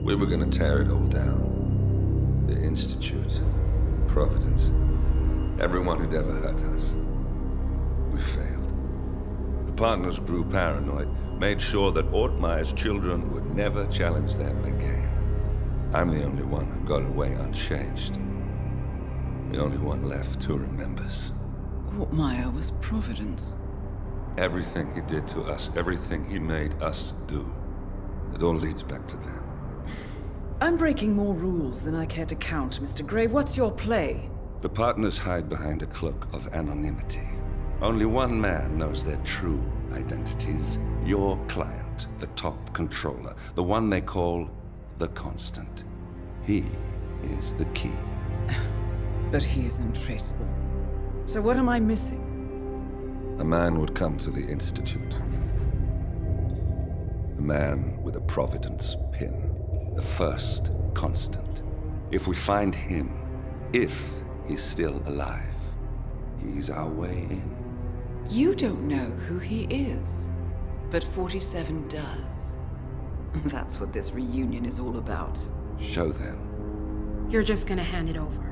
We were gonna tear it all down. The Institute, Providence, everyone who'd ever hurt us. We failed. The partners grew paranoid, made sure that Ortmeyer's children would never challenge them again. I'm the only one who got away unchanged. The only one left who remembers. Ortmeyer was Providence. Everything he did to us, everything he made us do, it all leads back to them. I'm breaking more rules than I care to count, Mr. Gray. What's your play? The partners hide behind a cloak of anonymity. Only one man knows their true identities. Your client, the top controller, the one they call the Constant. He is the key. But he is untraceable. So what am I missing? A man would come to the Institute. A man with a Providence pin. The first Constant. If we find him, if he's still alive, he's our way in. You don't know who he is, but 47 does. That's what this reunion is all about. Show them. You're just gonna hand it over.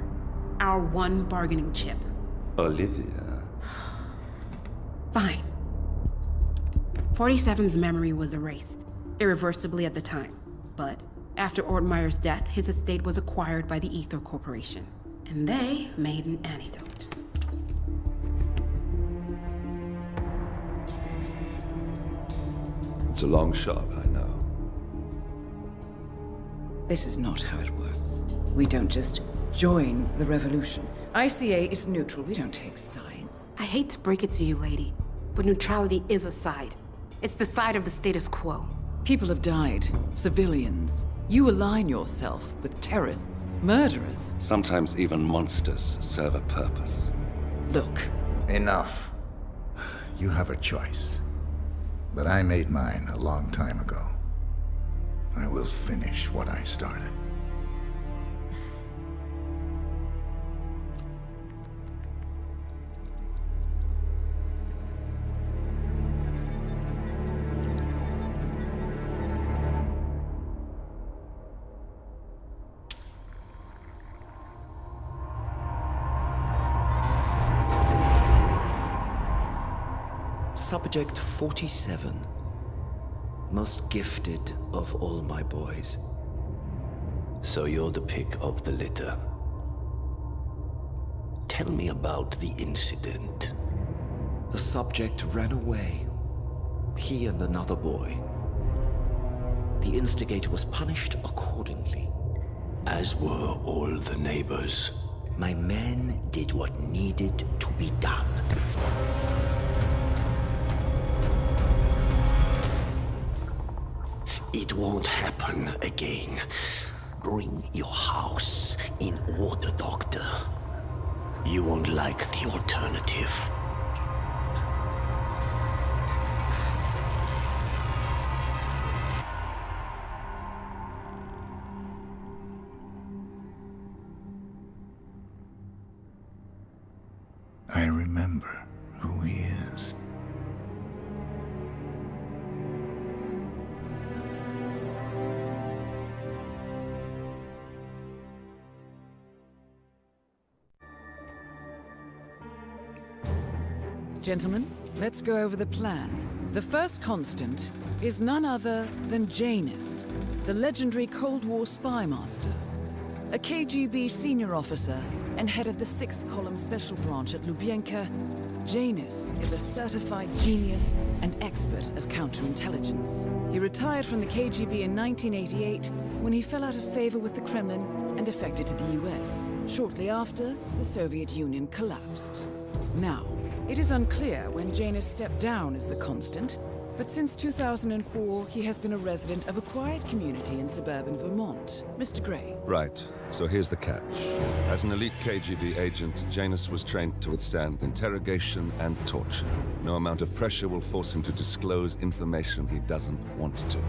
Our one bargaining chip. Olivia. Fine. 47's memory was erased, irreversibly at the time. But after Ortmeyer's death, his estate was acquired by the Ether Corporation. And they made an antidote. It's a long shot, I know. This is not how it works. We don't just join the revolution. ICA is neutral. We don't take sides. I hate to break it to you, lady, but neutrality is a side. It's the side of the status quo. People have died. Civilians. You align yourself with terrorists, murderers. Sometimes even monsters serve a purpose. Look. Enough. You have a choice. But I made mine a long time ago. I will finish what I started. Subject 47. Most gifted of all my boys. So you're the pick of the litter. Tell me about the incident. The subject ran away. He and another boy. The instigator was punished accordingly. As were all the neighbors. My men did what needed to be done. It won't happen again. Bring your house in order, Doctor. You won't like the alternative. I remember who he is. Gentlemen, let's go over the plan. The first Constant is none other than Janus, the legendary Cold War spy master. A KGB senior officer and head of the 6th Column Special Branch at Lubyanka, Janus is a certified genius and expert of counterintelligence. He retired from the KGB in 1988 when he fell out of favor with the Kremlin and defected to the US. Shortly after, the Soviet Union collapsed. Now, it is unclear when Janus stepped down as the Constant, but since 2004, he has been a resident of a quiet community in suburban Vermont. Mr. Gray. Right, so here's the catch. As an elite KGB agent, Janus was trained to withstand interrogation and torture. No amount of pressure will force him to disclose information he doesn't want to.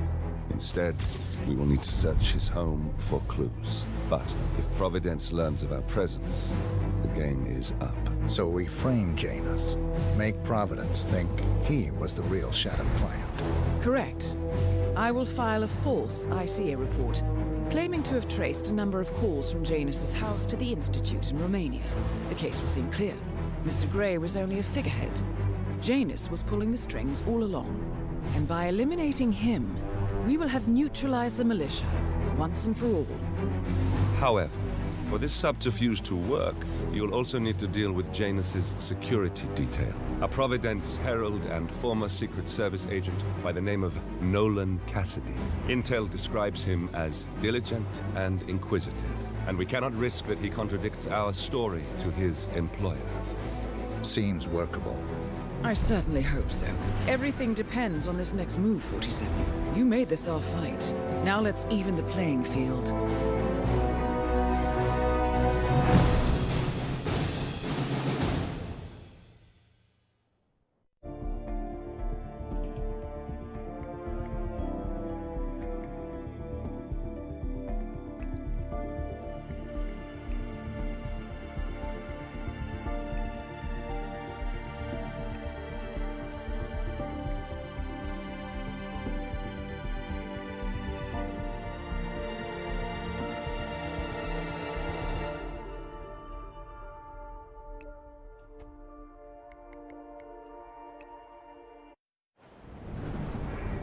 Instead, we will need to search his home for clues. But if Providence learns of our presence, the game is up. So we frame Janus, make Providence think he was the real Shadow client. Correct. I will file a false ICA report, claiming to have traced a number of calls from Janus's house to the Institute in Romania. The case will seem clear. Mr. Gray was only a figurehead. Janus was pulling the strings all along. And by eliminating him, we will have neutralized the militia, once and for all. However, for this subterfuge to work, you'll also need to deal with Janus's security detail. A Providence herald and former Secret Service agent by the name of Nolan Cassidy. Intel describes him as diligent and inquisitive, and we cannot risk that he contradicts our story to his employer. Seems workable. I certainly hope so. Everything depends on this next move, 47. You made this our fight. Now let's even the playing field.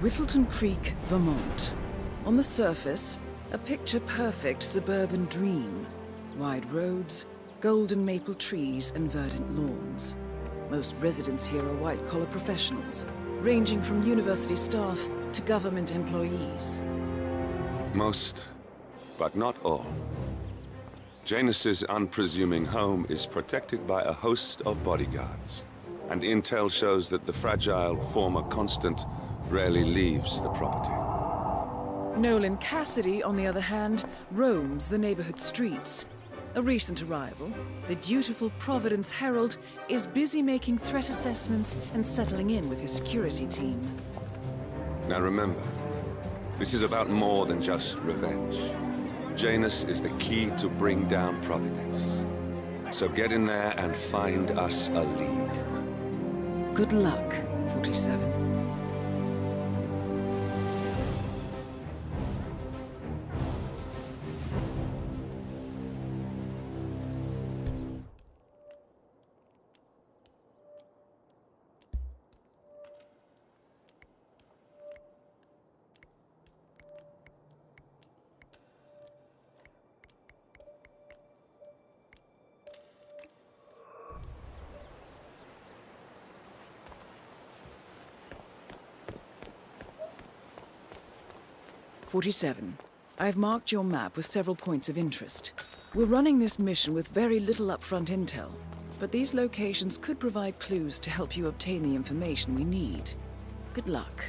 Whittleton Creek, Vermont. On the surface, a picture-perfect suburban dream. Wide roads, golden maple trees, and verdant lawns. Most residents here are white-collar professionals, ranging from university staff to government employees. Most, but not all. Janus's unpresuming home is protected by a host of bodyguards, and intel shows that the fragile former Constant rarely leaves the property. Nolan Cassidy, on the other hand, roams the neighborhood streets. A recent arrival, the dutiful Providence Herald is busy making threat assessments and settling in with his security team. Now remember, this is about more than just revenge. Janus is the key to bring down Providence. So get in there and find us a lead. Good luck, 47. I've marked your map with several points of interest. We're running this mission with very little upfront intel, but these locations could provide clues to help you obtain the information we need. Good luck.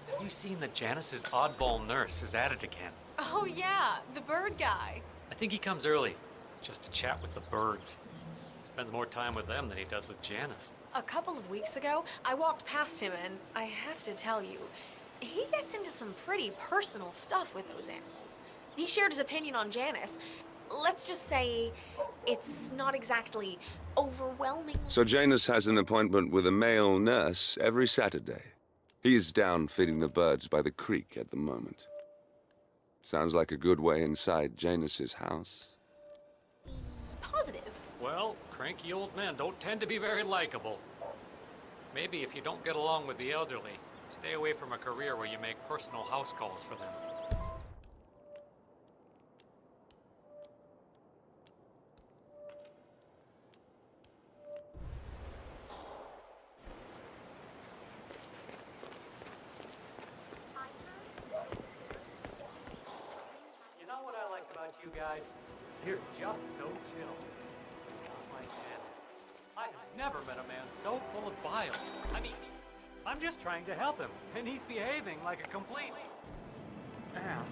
Have you seen that Janus's oddball nurse is at it again? Oh yeah, the bird guy. I think he comes early, just to chat with the birds. Spends more time with them than he does with Janus. A couple of weeks ago, I walked past him and I have to tell you, he gets into some pretty personal stuff with those animals. He shared his opinion on Janus. Let's just say it's not exactly overwhelming. So Janus has an appointment with a male nurse every Saturday. He's down feeding the birds by the creek at the moment. Sounds like a good way inside Janus's house. Positive. Well, cranky old men don't tend to be very likable. Maybe if you don't get along with the elderly, stay away from a career where you make personal house calls for them. You know what I like about you guys? You're just so chill. Not like Janus. I have never met a man so full of bile. I mean, I'm just trying to help him, and he's behaving like a complete ass.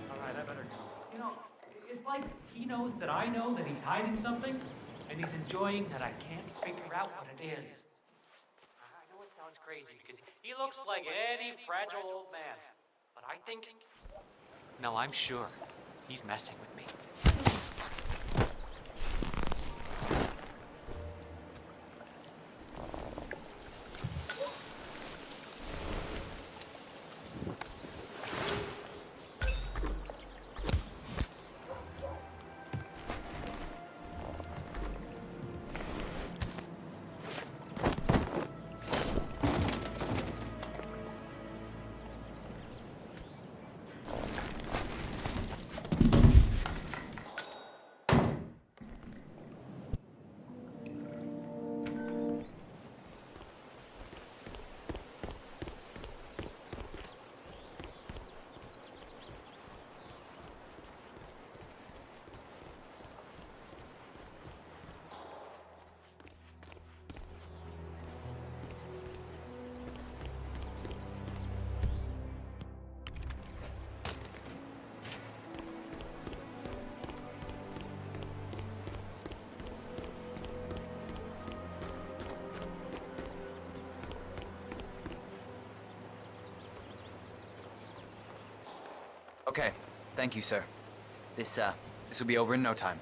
Alright, I better go. You know, it's like he knows that I know that he's hiding something, and he's enjoying that I can't figure out what it is. I know it sounds crazy, because he looks like any fragile old man. But I think... No, I'm sure. He's messing with me. Okay, thank you, sir. This will be over in no time.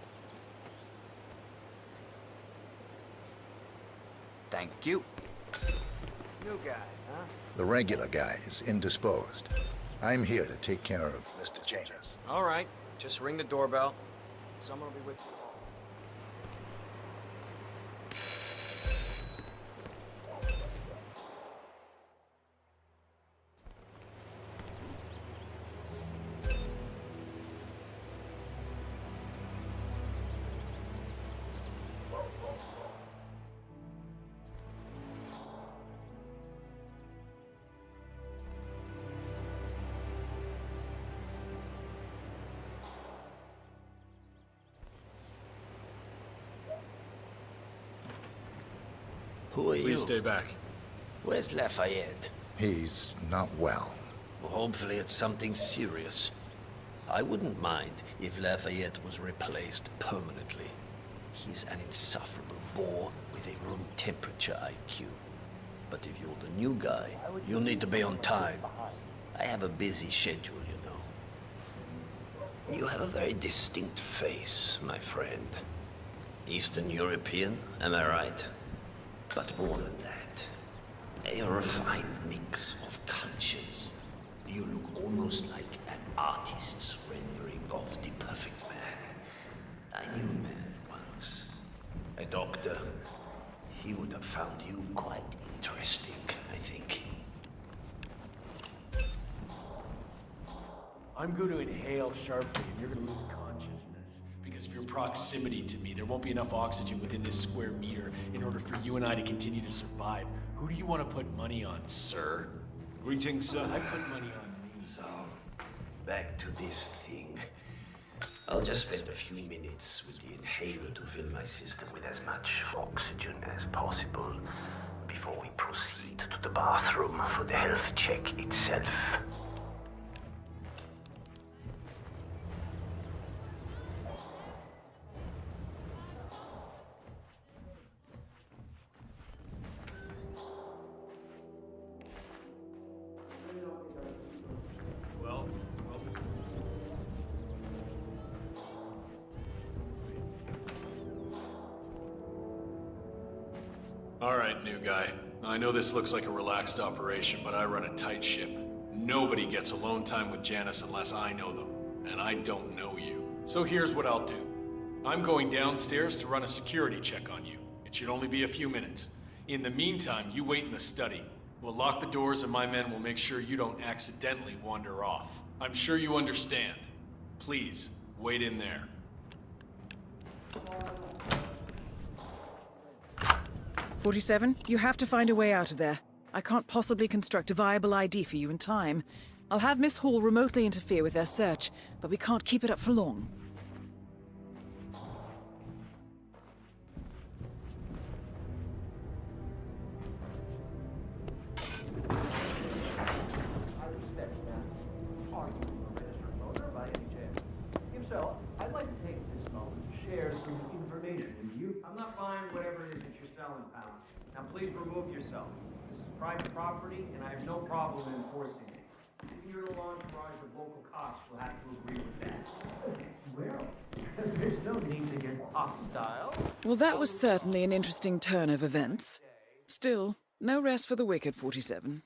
Thank you. New guy, huh? The regular guy is indisposed. I'm here to take care of Mr. Janus. All right, just ring the doorbell. Someone will be with you. Who are you? Please stay back. Where's Lafayette? He's not well. Well, hopefully it's something serious. I wouldn't mind if Lafayette was replaced permanently. He's an insufferable bore with a room temperature IQ. But if you're the new guy, you'll need to be on time. I have a busy schedule, you know. You have a very distinct face, my friend. Eastern European, am I right? But more than that, a refined mix of cultures. You look almost like an artist's rendering of the perfect man. I knew a man once, a doctor. He would have found you quite interesting, I think. I'm going to inhale sharply, and you're going to lose consciousness. Because of your proximity to me, there won't be enough oxygen within this square meter in order for you and I to continue to survive. Who do you want to put money on, sir? Greetings, sir. I put money on me. So, back to this thing. I'll just spend a few minutes with the inhaler to fill my system with as much oxygen as possible before we proceed to the bathroom for the health check itself. All right, new guy. I know this looks like a relaxed operation, but I run a tight ship. Nobody gets alone time with Janus unless I know them, and I don't know you. So here's what I'll do. I'm going downstairs to run a security check on you. It should only be a few minutes. In the meantime, you wait in the study. We'll lock the doors and my men will make sure you don't accidentally wander off. I'm sure you understand. Please, wait in there. 47, you have to find a way out of there. I can't possibly construct a viable ID for you in time. I'll have Miss Hall remotely interfere with their search, but we can't keep it up for long. yourself, I'd like to take this moment to share some information with you. I'm not buying whatever it is that you're selling, pal. Now please remove yourself. This is private property, and I have no problem enforcing it. If you're an entourage of local cops, you'll have to agree with that. Well, there's no need to get hostile. Well, that was certainly an interesting turn of events. Still, no rest for the wicked, 47.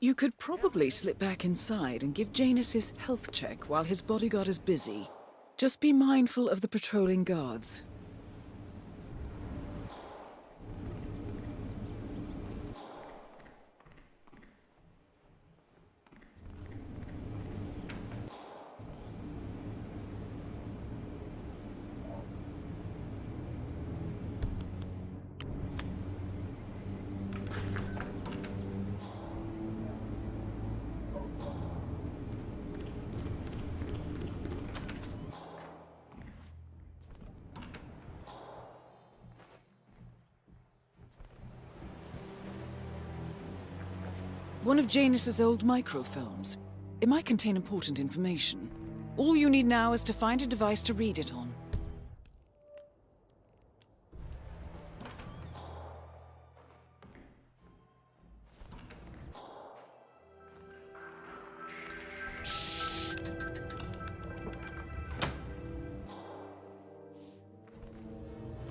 You could probably slip back inside and give Janus his health check while his bodyguard is busy. Just be mindful of the patrolling guards. One of Janus's old microfilms. It might contain important information. All you need now is to find a device to read it on.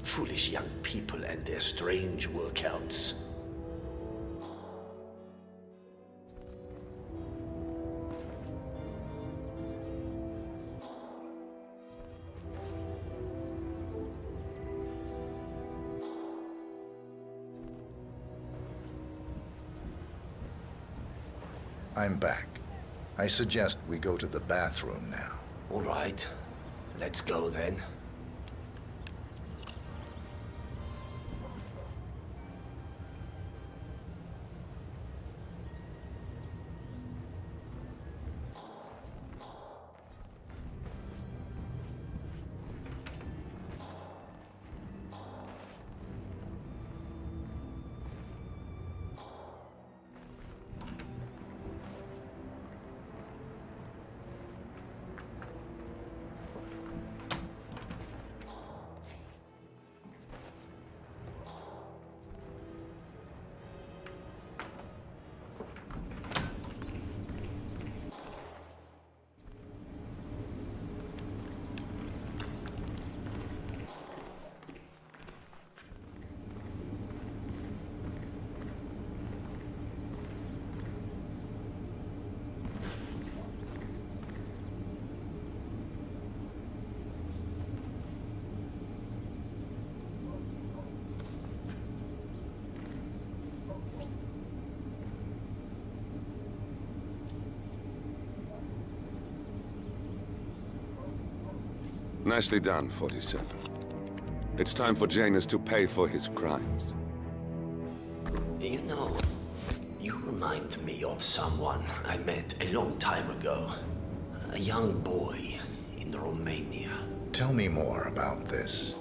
Foolish young people and their strange workouts. I'm back. I suggest we go to the bathroom now. All right, let's go then. Nicely done, 47. It's time for Janus to pay for his crimes. You know, you remind me of someone I met a long time ago. A young boy in Romania. Tell me more about this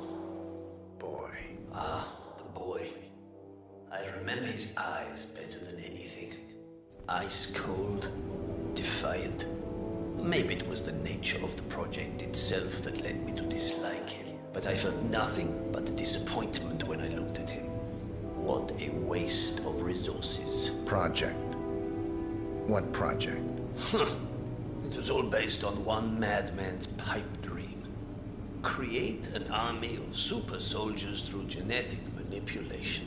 boy. The boy. I remember his eyes better than anything. Ice cold, defiant. Maybe it was the nature of the project itself that led me to dislike him. But I felt nothing but disappointment when I looked at him. What a waste of resources. Project? What project? It was all based on one madman's pipe dream. Create an army of super soldiers through genetic manipulation.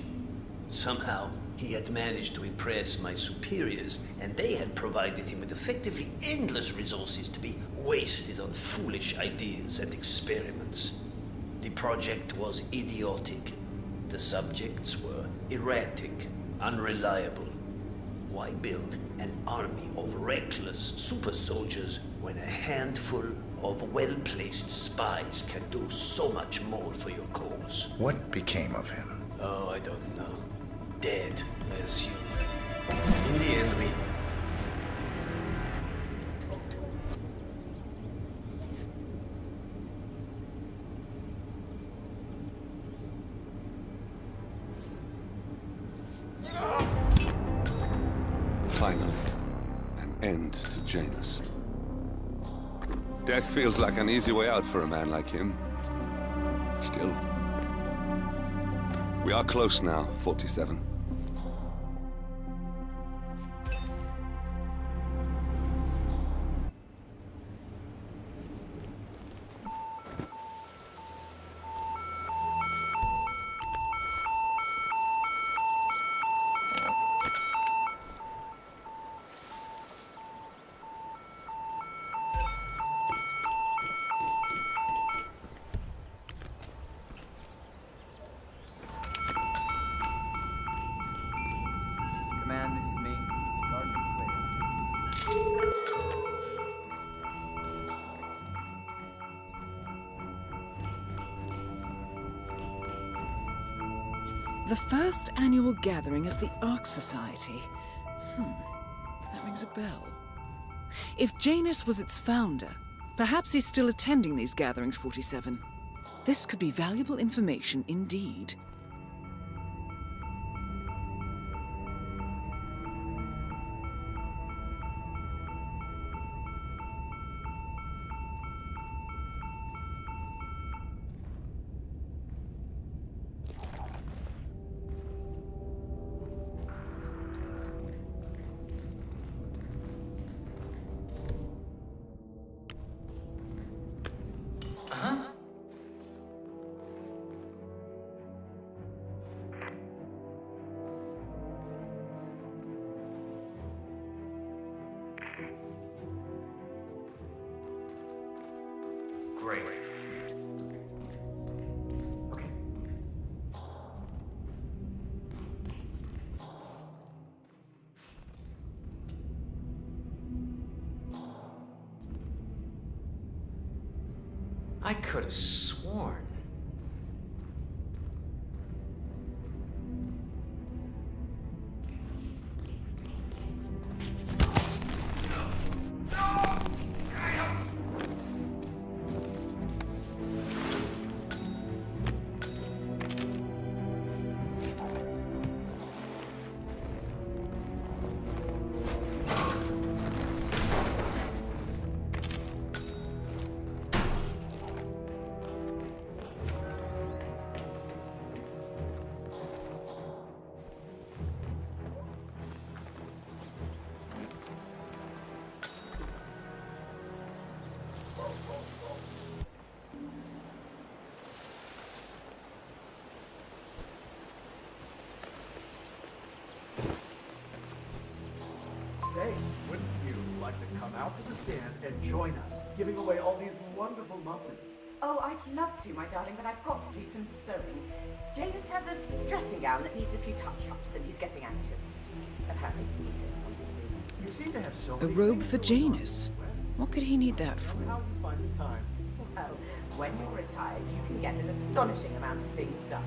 Somehow, he had managed to impress my superiors, and they had provided him with effectively endless resources to be wasted on foolish ideas and experiments. The project was idiotic. The subjects were erratic, unreliable. Why build an army of reckless super soldiers when a handful of well-placed spies can do so much more for your cause? What became of him? Oh, I don't know. Dead, I assume. In the end, we... Finally, an end to Janus. Death feels like an easy way out for a man like him. Still. We are close now, 47. Command, this is me. Sergeant Clear. The first annual gathering of the Ark Society. That rings a bell. If Janus was its founder, perhaps he's still attending these gatherings, 47. This could be valuable information indeed. Great. Okay. I could have sworn. Hey, wouldn't you like to come out to the stand and join us, giving away all these wonderful muffins? Oh, I'd love to, my darling, but I've got to do some sewing. Janus has a dressing gown that needs a few touch-ups, and he's getting anxious. Apparently, he needs something. You seem to have so A many robe things for going on, Janus? Wes. What could he need that How for? do you find the time? Well, when you're retired, you can get an astonishing amount of things done.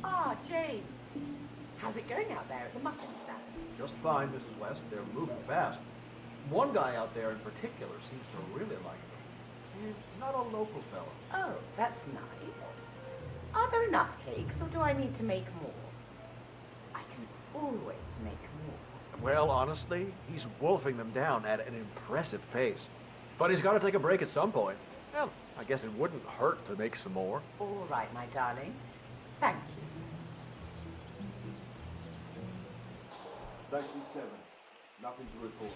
Ah, James. How's it going out there at the muffin stand? Just fine, Mrs. West. They're moving fast. One guy out there in particular seems to really like them. He's not a local fellow. Oh, that's nice. Are there enough cakes, or do I need to make more? I can always make more. Well, honestly, he's wolfing them down at an impressive pace. But he's got to take a break at some point. Well, I guess it wouldn't hurt to make some more. All right, my darling. Thank you. 97. Nothing to report.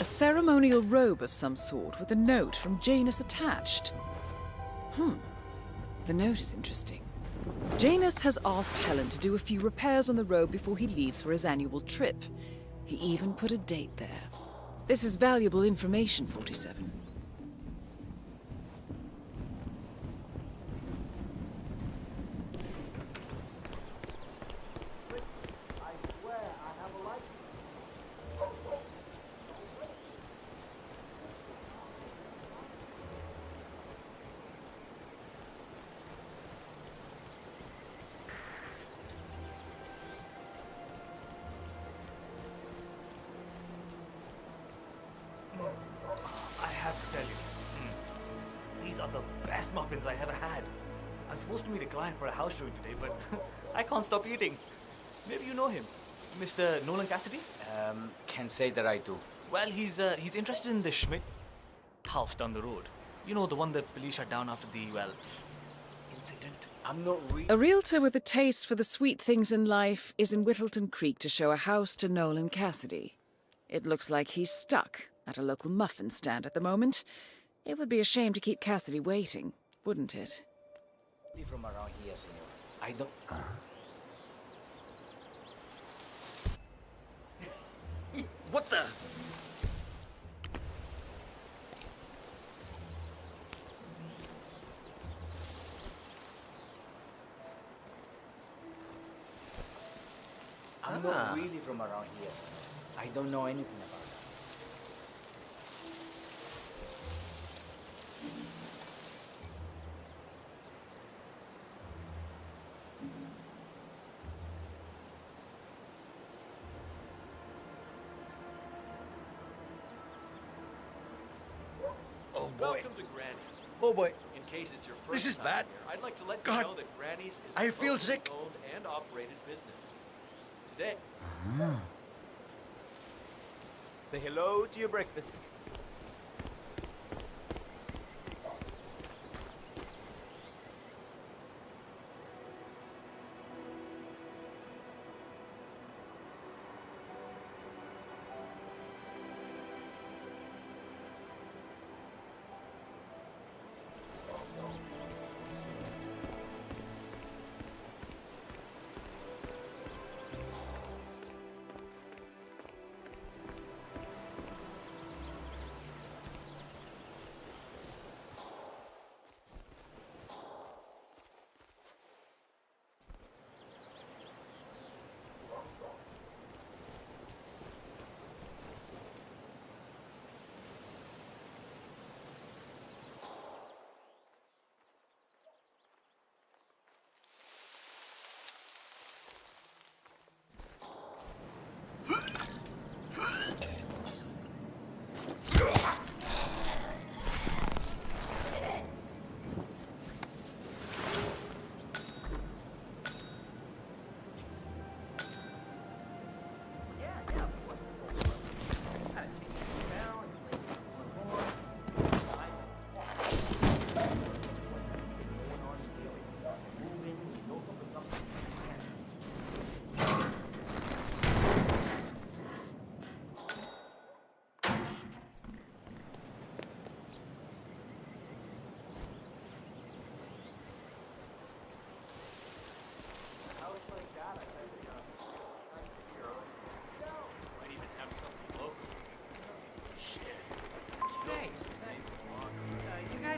A ceremonial robe of some sort with a note from Janus attached. The note is interesting. Janus has asked Helen to do a few repairs on the robe before he leaves for his annual trip. He even put a date there. This is valuable information, 47. I have to tell you, these are the best muffins I ever had. I'm supposed to meet a client for a house showing today, but I can't stop eating. Maybe you know him, Mr. Nolan Cassidy? Can't say that I do. Well, he's interested in the Schmidt house down the road. You know, the one that police shut down after the, incident. I'm not A realtor with a taste for the sweet things in life is in Whittleton Creek to show a house to Nolan Cassidy. It looks like he's stuck at a local muffin stand at the moment. It would be a shame to keep Cassidy waiting, wouldn't it? From around here, senor. I don't... What the? I'm not really from around here. I don't know anything about that. Oh boy. Welcome to Granny's. Oh boy. In case it's your first This is time bad. here, I'd like to let God. you know that Granny's is I a feel locally sick. owned and operated business. Today, Say hello to your breakfast.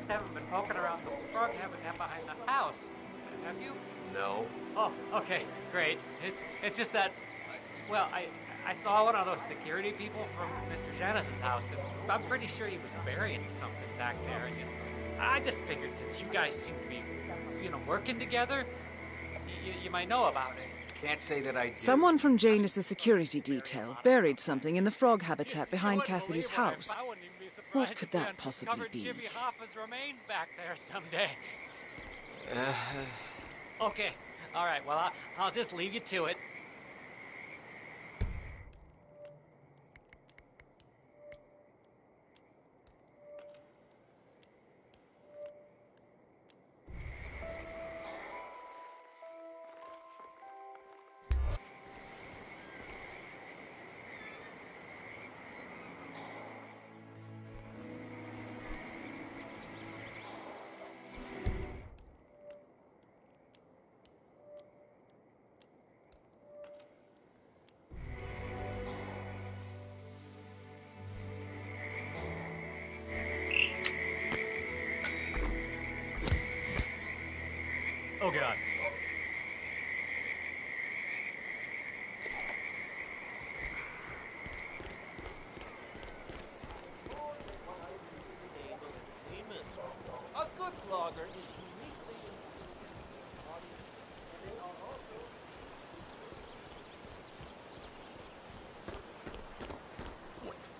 Haven't been poking around the frog habitat behind the house, have you? No. Oh, okay, great. It's just that, well, I saw one of those security people from Mr. Janus's house, and I'm pretty sure he was burying something back there. And I just figured since you guys seem to be, working together, you might know about it. Can't say that I do. Someone from Janus's security detail buried something in the frog habitat behind Cassidy's house. What could that possibly be? Jimmy Hoffa's remains back there someday. Okay, all right. Well, I'll just leave you to it.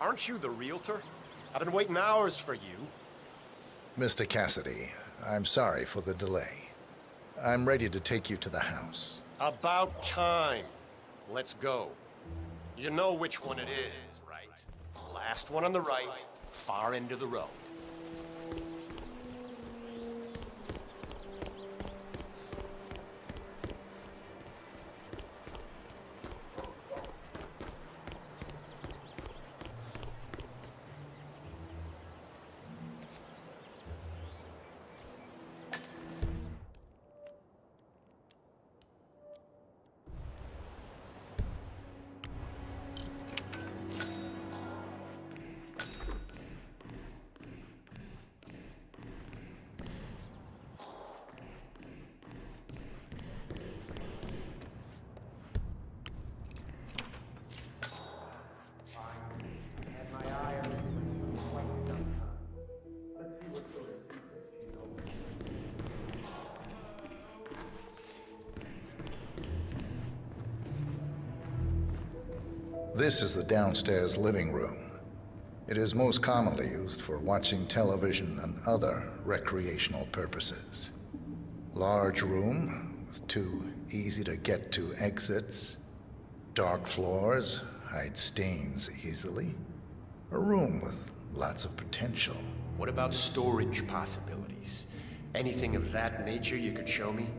Aren't you the realtor? I've been waiting hours for you. Mr. Cassidy, I'm sorry for the delay. I'm ready to take you to the house. About time. Let's go. You know which one it is, right? Last one on the right, far end of the road. This is the downstairs living room. It is most commonly used for watching television and other recreational purposes. Large room with 2 easy-to-get-to exits. Dark floors hide stains easily. A room with lots of potential. What about storage possibilities? Anything of that nature you could show me?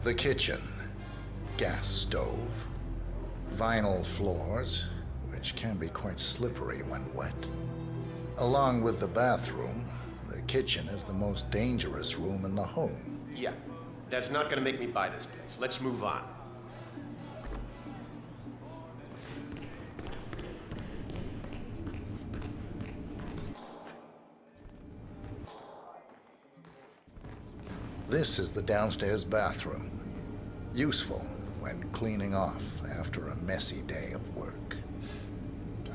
The kitchen. Gas stove. Vinyl floors, which can be quite slippery when wet. Along with the bathroom, the kitchen is the most dangerous room in the home. Yeah, that's not gonna make me buy this place. Let's move on. This is the downstairs bathroom. Useful when cleaning off after a messy day of work.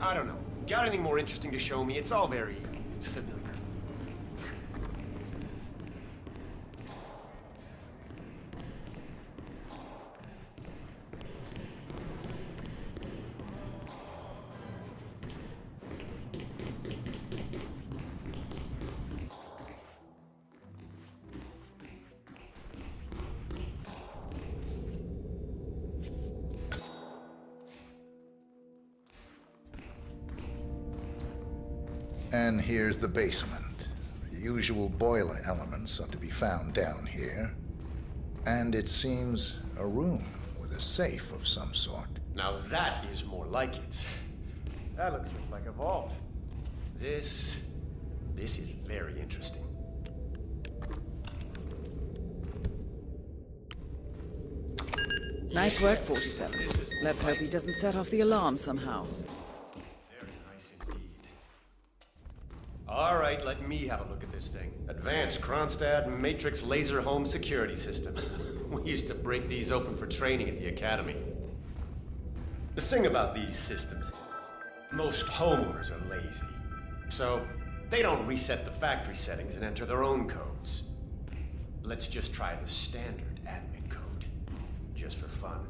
I don't know. Got anything more interesting to show me? It's all very familiar. And here's the basement. The usual boiler elements are to be found down here. And it seems a room with a safe of some sort. Now that is more like it. That looks just like a vault. This is very interesting. Nice work, 47. Let's hope he doesn't set off the alarm somehow. Very nice indeed. All right, let me have a look at this thing. Advanced Kronstadt Matrix Laser Home Security System. We used to break these open for training at the academy. The thing about these systems, most homeowners are lazy. So they don't reset the factory settings and enter their own codes. Let's just try the standard admin code, just for fun.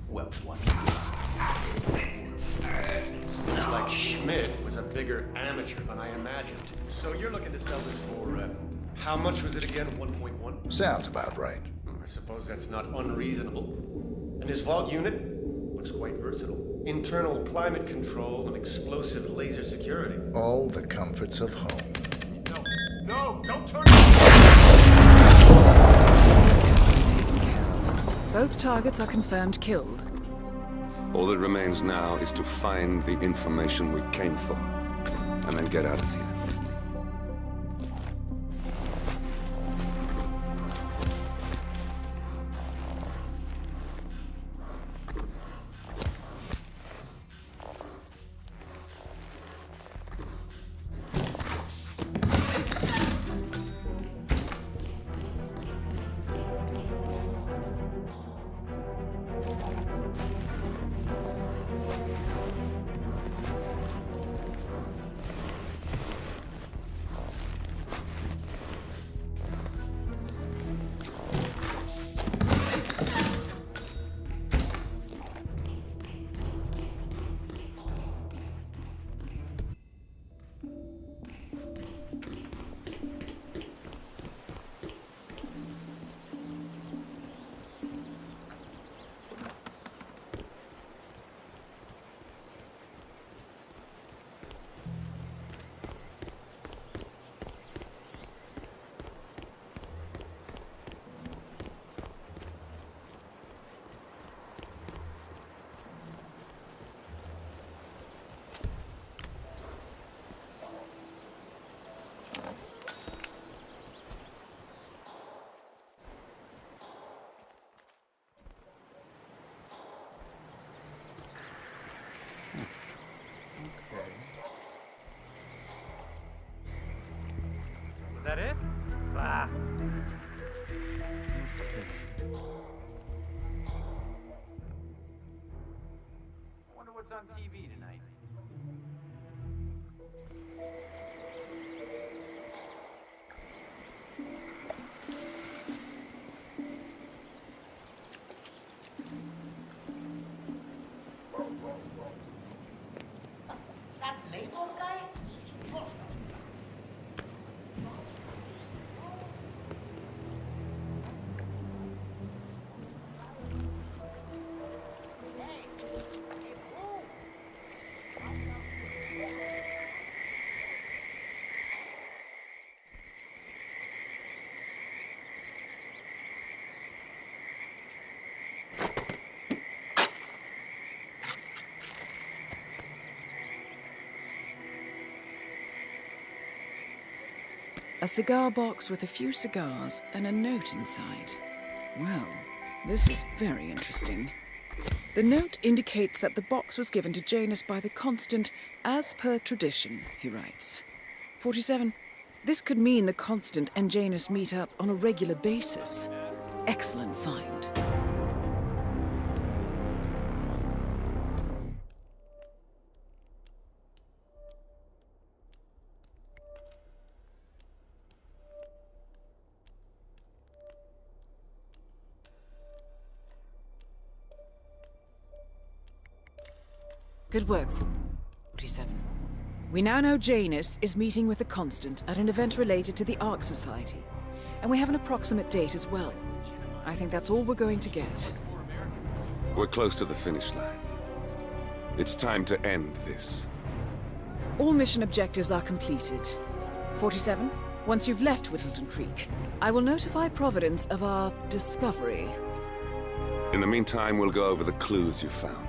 Well, what? Looks like Schmidt was a bigger amateur than I imagined. So you're looking to sell this for, How much was it again? 1.1? Sounds about right. I suppose that's not unreasonable. And his vault unit looks quite versatile. Internal climate control and explosive laser security. All the comforts of home. No, don't turn Taken care of. Both targets are confirmed killed. All that remains now is to find the information we came for, and then get out of here. Ah. I wonder what's on TV tonight. That labor guy is just A cigar box with a few cigars and a note inside. Well, this is very interesting. The note indicates that the box was given to Janus by the Constant as per tradition, he writes. 47. This could mean the Constant and Janus meet up on a regular basis. Excellent find. Good work, 47. We now know Janus is meeting with the Constant at an event related to the Ark Society. And we have an approximate date as well. I think that's all we're going to get. We're close to the finish line. It's time to end this. All mission objectives are completed. 47, once you've left Whittleton Creek, I will notify Providence of our discovery. In the meantime, we'll go over the clues you found.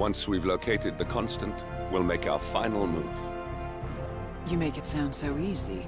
Once we've located the Constant, we'll make our final move. You make it sound so easy.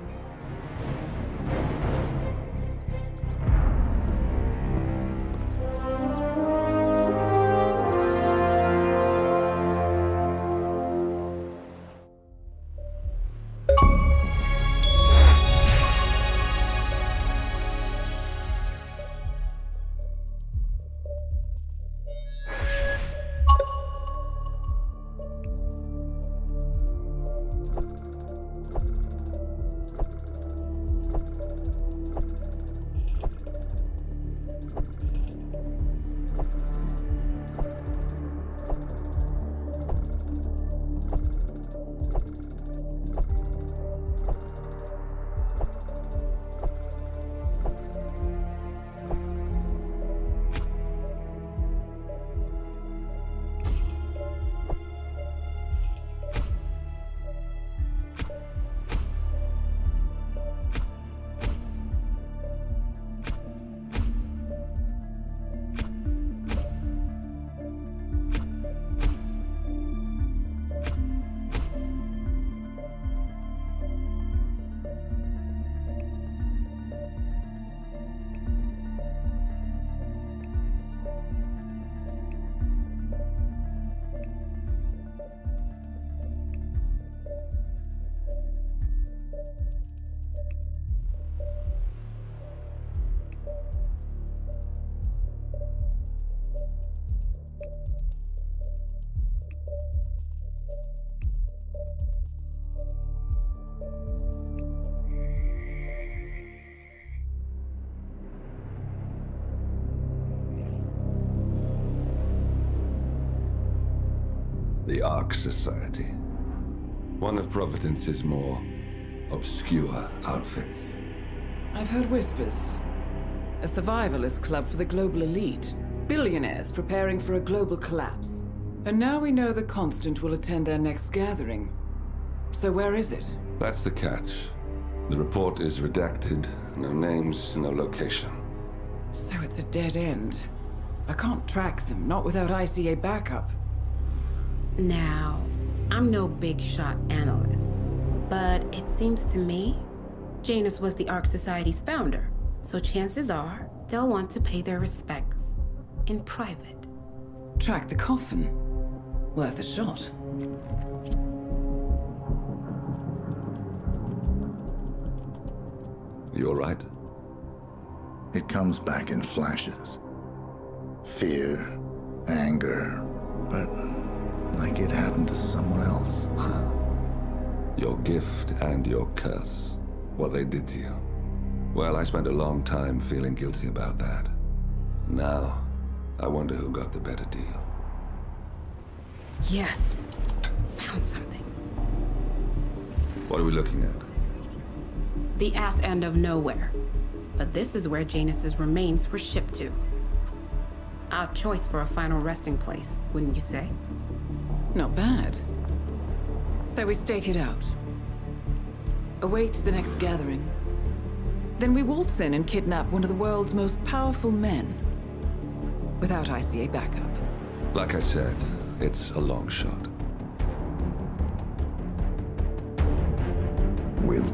The Ark Society. One of Providence's more obscure outfits. I've heard whispers. A survivalist club for the global elite. Billionaires preparing for a global collapse. And now we know the Constant will attend their next gathering. So where is it? That's the catch. The report is redacted. No names, no location. So it's a dead end. I can't track them, not without ICA backup. Now, I'm no big shot analyst, but it seems to me Janus was the Ark Society's founder, so chances are they'll want to pay their respects in private. Track the coffin. Worth a shot. You all right? It comes back in flashes. Fear, anger, but like it happened to someone else. Your gift and your curse. What they did to you. Well, I spent a long time feeling guilty about that. Now, I wonder who got the better deal. Yes. Found something. What are we looking at? The ass end of nowhere. But this is where Janus's remains were shipped to. Our choice for a final resting place, wouldn't you say? Not bad. So we stake it out. Await the next gathering. Then we waltz in and kidnap one of the world's most powerful men. Without ICA backup. Like I said, it's a long shot. We'll